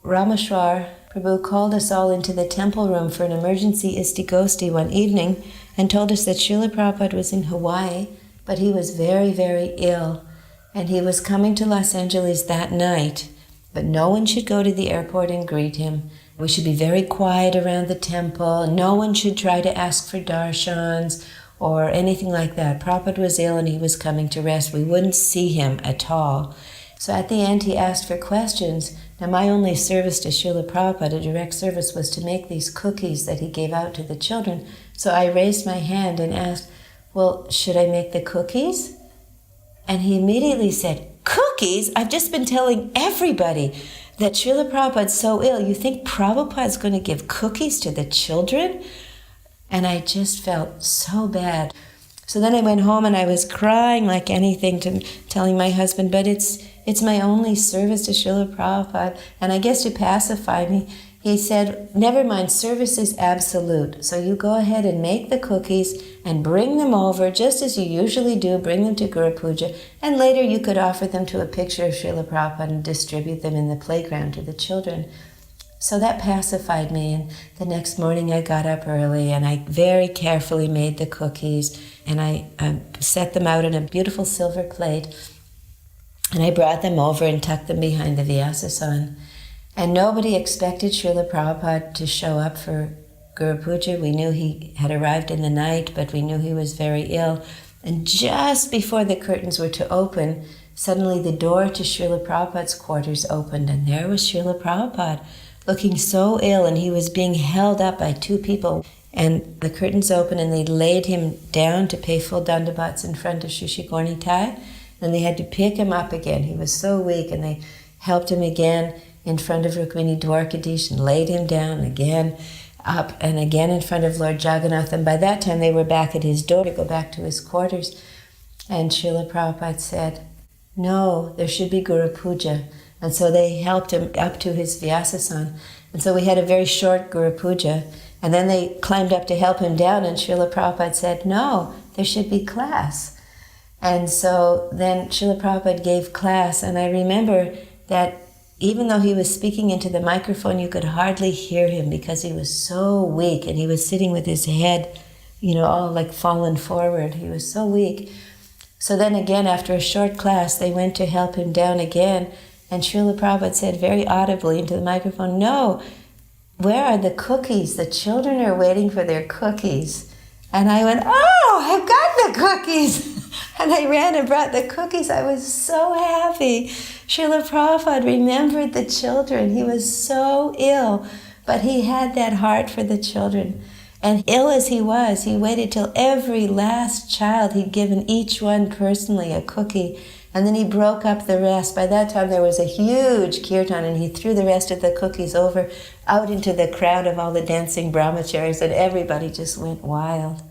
Rameshwar Prabhu called us all into the temple room for an emergency isti-gosti one evening and told us that Srila Prabhupada was in Hawaii, but he was very, very ill, and he was coming to Los Angeles that night, but no one should go to the airport and greet him. We should be very quiet around the temple. No one should try to ask for darshans or anything like that. Prabhupada was ill and he was coming to rest. We wouldn't see him at all. So at the end he asked for questions. Now my only service to Srila Prabhupada, a direct service, was to make these cookies that he gave out to the children. So I raised my hand and asked, well, should I make the cookies? And he immediately said, cookies? I've just been telling everybody that Srila Prabhupada's so ill. You think Prabhupada's going to give cookies to the children? And I just felt so bad. So then I went home and I was crying like anything, telling my husband, but it's my only service to Srila Prabhupada. And I guess to pacify me, he said, never mind, service is absolute. So you go ahead and make the cookies and bring them over, just as you usually do, bring them to Guru Puja, and later you could offer them to a picture of Srila Prabhupada and distribute them in the playground to the children. So that pacified me, and the next morning I got up early and I very carefully made the cookies, and I set them out in a beautiful silver plate, and I brought them over and tucked them behind the Vyasasana. And nobody expected Srila Prabhupada to show up for Guru Puja. We knew he had arrived in the night, but we knew he was very ill. And just before the curtains were to open, suddenly the door to Srila Prabhupada's quarters opened, and there was Srila Prabhupada, looking so ill, and he was being held up by two people. And the curtains opened, and they laid him down to pay full dandavats in front of Shri Gaurnitai. Then they had to pick him up again. He was so weak, and they helped him again in front of Rukmini Dwarkadish and laid him down again, up and again in front of Lord Jagannath. And by that time they were back at his door to go back to his quarters. And Srila Prabhupada said, no, there should be Guru Puja. And so they helped him up to his Vyasasana. And so we had a very short Guru Puja. And then they climbed up to help him down, and Srila Prabhupada said, no, there should be class. And so then Srila Prabhupada gave class, and I remember that even though he was speaking into the microphone, you could hardly hear him because he was so weak, and he was sitting with his head, all like fallen forward. He was so weak. So then again, after a short class, they went to help him down again, and Srila Prabhupada said very audibly into the microphone, no, where are the cookies? The children are waiting for their cookies. And I went, oh, I've got the cookies. And I ran and brought the cookies. I was so happy. Srila Prabhupada remembered the children. He was so ill, but he had that heart for the children. And ill as he was, he waited till every last child, he'd given each one personally a cookie. And then he broke up the rest. By that time there was a huge kirtan, and he threw the rest of the cookies out into the crowd of all the dancing brahmacharis, and everybody just went wild.